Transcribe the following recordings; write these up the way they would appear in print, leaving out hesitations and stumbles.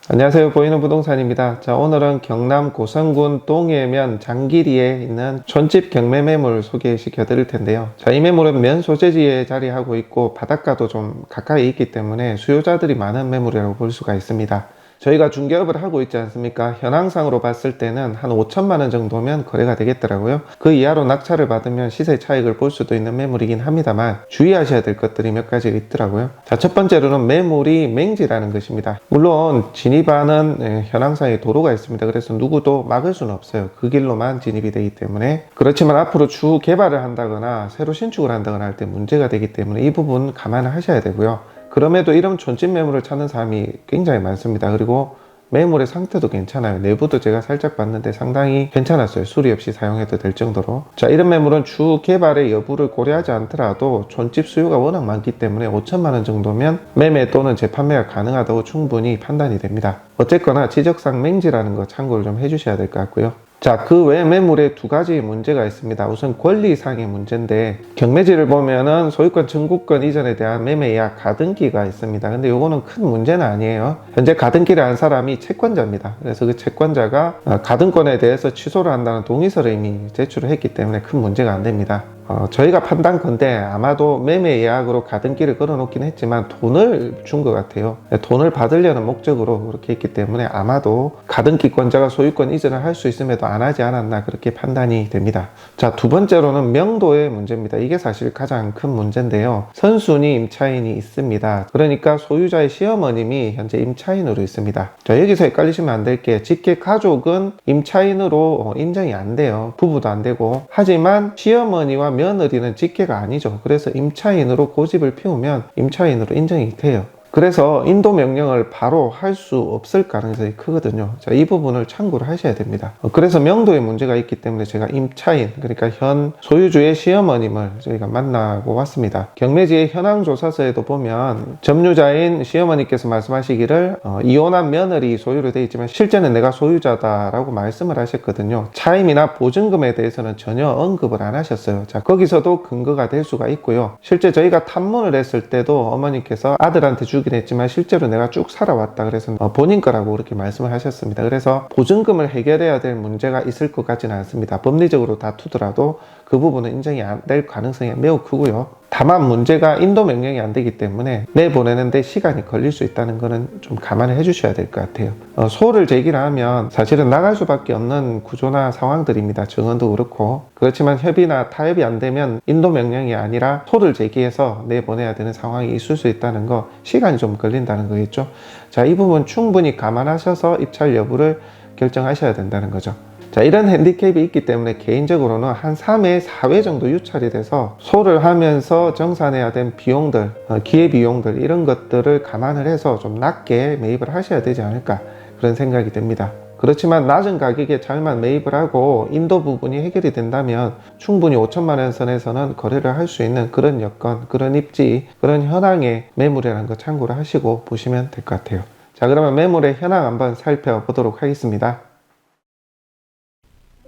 안녕하세요. 보이는 부동산입니다. 자, 오늘은 경남 고성군 동해면 장기리에 있는 촌집 경매 매물 소개시켜 드릴 텐데요. 자, 이 매물은 면 소재지에 자리하고 있고 바닷가도 좀 가까이 있기 때문에 수요자들이 많은 매물이라고 볼 수가 있습니다. 저희가 중개업을 하고 있지 않습니까? 현황상으로 봤을 때는 한 5천만 원 정도면 거래가 되겠더라고요. 그 이하로 낙찰을 받으면 시세 차익을 볼 수도 있는 매물이긴 합니다만 주의하셔야 될 것들이 몇 가지 있더라고요. 자, 첫 번째로는 매물이 맹지라는 것입니다. 물론 진입하는 현황상에 도로가 있습니다. 그래서 누구도 막을 수는 없어요. 그 길로만 진입이 되기 때문에. 그렇지만 앞으로 추후 개발을 한다거나 새로 신축을 한다거나 할 때 문제가 되기 때문에 이 부분 감안을 하셔야 되고요. 그럼에도 이런 촌집 매물을 찾는 사람이 굉장히 많습니다. 그리고 매물의 상태도 괜찮아요. 내부도 제가 살짝 봤는데 상당히 괜찮았어요. 수리 없이 사용해도 될 정도로. 자, 이런 매물은 추후 개발의 여부를 고려하지 않더라도 촌집 수요가 워낙 많기 때문에 5천만 원 정도면 매매 또는 재판매가 가능하다고 충분히 판단이 됩니다. 어쨌거나 지적상 맹지라는 거 참고를 좀 해주셔야 될 것 같고요. 자, 그 외 매물에 두 가지 문제가 있습니다. 우선 권리상의 문제인데 경매지를 보면은 소유권 청구권 이전에 대한 매매 예약 가등기가 있습니다. 근데 요거는 큰 문제는 아니에요. 현재 가등기를 한 사람이 채권자입니다. 그래서 그 채권자가 가등권에 대해서 취소를 한다는 동의서를 이미 제출을 했기 때문에 큰 문제가 안 됩니다. 저희가 판단컨대 아마도 매매 예약으로 가등기를 걸어놓긴 했지만 돈을 준 것 같아요. 돈을 받으려는 목적으로 그렇게 했기 때문에 아마도 가등기권자가 소유권 이전을 할 수 있음에도 안 하지 않았나 그렇게 판단이 됩니다. 자, 두 번째로는 명도의 문제입니다. 이게 사실 가장 큰 문제인데요. 선순위 임차인이 있습니다. 그러니까 소유자의 시어머님이 현재 임차인으로 있습니다. 자, 여기서 헷갈리시면 안 될 게 직계 가족은 임차인으로 인정이 안 돼요. 부부도 안 되고. 하지만 시어머니와 며느리는 직계가 아니죠. 그래서 임차인으로 고집을 피우면 임차인으로 인정이 돼요. 그래서 인도 명령을 바로 할 수 없을 가능성이 크거든요. 자, 이 부분을 참고를 하셔야 됩니다. 그래서 명도에 문제가 있기 때문에 제가 임차인, 그러니까 현 소유주의 시어머님을 저희가 만나고 왔습니다. 경매지의 현황조사서에도 보면 점유자인 시어머니께서 말씀하시기를 이혼한 며느리 소유로 되어 있지만 실제는 내가 소유자다라고 말씀을 하셨거든요. 차임이나 보증금에 대해서는 전혀 언급을 안 하셨어요. 자, 거기서도 근거가 될 수가 있고요. 실제 저희가 탐문을 했을 때도 어머니께서 아들한테 주긴 했지만 실제로 내가 쭉 살아왔다. 그래서 본인 거라고 그렇게 말씀을 하셨습니다. 그래서 보증금을 해결해야 될 문제가 있을 것 같지는 않습니다. 법리적으로 다투더라도 그 부분은 인정이 안 될 가능성이 매우 크고요. 다만 문제가 인도 명령이 안 되기 때문에 내보내는데 시간이 걸릴 수 있다는 거는 좀 감안을 해주셔야 될 것 같아요. 소를 제기를 하면 사실은 나갈 수밖에 없는 구조나 상황들입니다. 정원도 그렇고. 그렇지만 협의나 타협이 안 되면 인도 명령이 아니라 소를 제기해서 내보내야 되는 상황이 있을 수 있다는 거, 시간이 좀 걸린다는 거겠죠. 자, 이 부분 충분히 감안하셔서 입찰 여부를 결정하셔야 된다는 거죠. 자, 이런 핸디캡이 있기 때문에 개인적으로는 한 3회, 4회 정도 유찰이 돼서 소를 하면서 정산해야 된 비용들, 기회비용들 이런 것들을 감안을 해서 좀 낮게 매입을 하셔야 되지 않을까 그런 생각이 듭니다. 그렇지만 낮은 가격에 잘만 매입을 하고 인도 부분이 해결이 된다면 충분히 5천만 원 선에서는 거래를 할 수 있는 그런 여건, 그런 입지, 그런 현황의 매물이라는 거 참고를 하시고 보시면 될 것 같아요. 자, 그러면 매물의 현황 한번 살펴보도록 하겠습니다.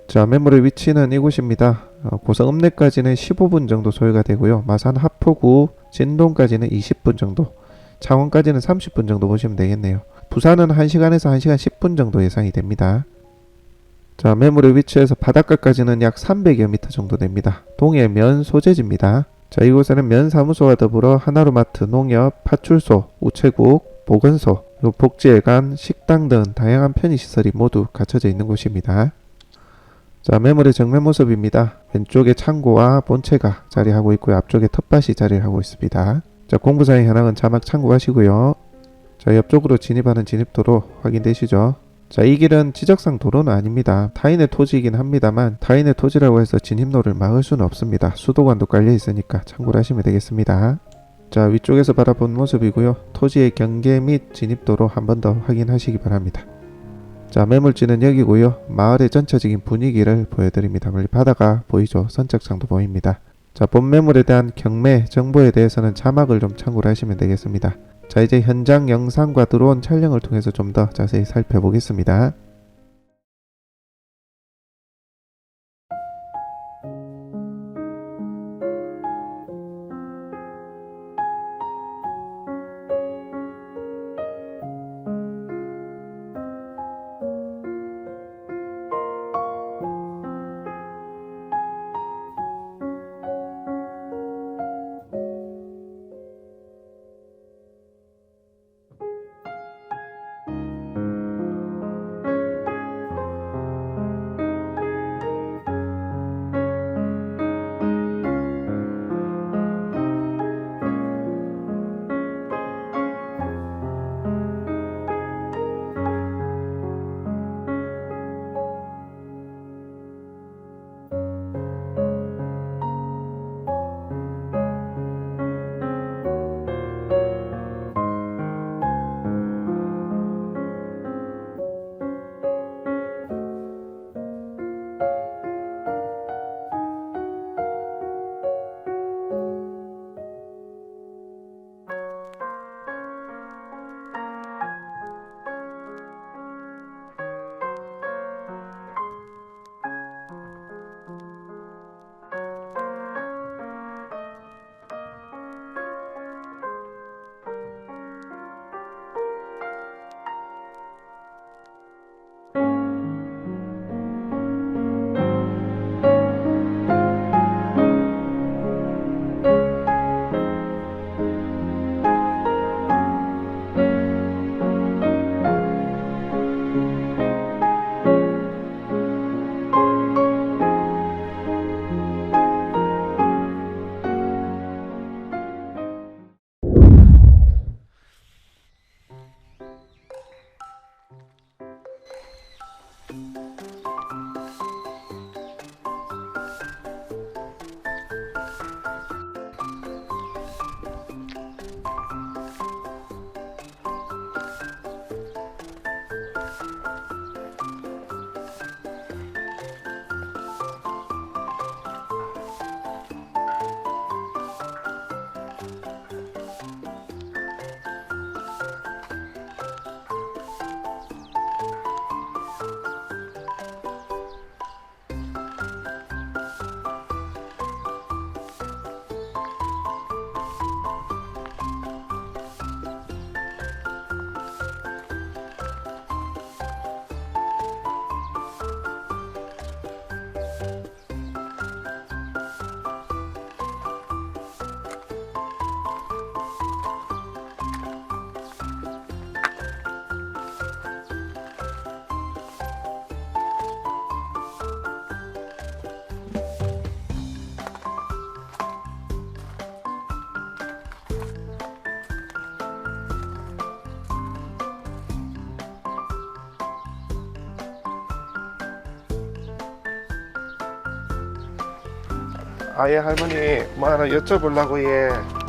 자, 매물의 위치는 이곳입니다. 고성 읍내까지는 15분 정도 소요가 되고요. 마산 하포구 진동까지는 20분 정도, 창원까지는 30분 정도 보시면 되겠네요. 부산은 1시간에서 1시간 10분 정도 예상이 됩니다. 자, 매물의 위치에서 바닷가까지는 약 300여 미터 정도 됩니다. 동해 면 소재지입니다. 자, 이곳에는 면사무소와 더불어 하나로마트, 농협, 파출소, 우체국, 보건소, 복지회관, 식당 등 다양한 편의시설이 모두 갖춰져 있는 곳입니다. 자, 매물의 정면 모습입니다. 왼쪽에 창고와 본체가 자리하고 있고요. 앞쪽에 텃밭이 자리를 하고 있습니다. 자, 공부사의 현황은 자막 참고하시고요. 자, 옆쪽으로 진입하는 진입도로 확인되시죠? 자, 이 길은 지적상 도로는 아닙니다. 타인의 토지이긴 합니다만 타인의 토지라고 해서 진입로를 막을 수는 없습니다. 수도관도 깔려 있으니까 참고를 하시면 되겠습니다. 자, 위쪽에서 바라본 모습이고요. 토지의 경계 및 진입도로 한 번 더 확인하시기 바랍니다. 자, 매물지는 여기고요. 마을의 전체적인 분위기를 보여드립니다. 멀리 바다가 보이죠? 선착장도 보입니다. 자, 본 매물에 대한 경매 정보에 대해서는 자막을 좀 참고를 하시면 되겠습니다. 자, 이제 현장 영상과 드론 촬영을 통해서 좀 더 자세히 살펴보겠습니다. 아예 할머니 뭐 하나 여쭤보려고 예.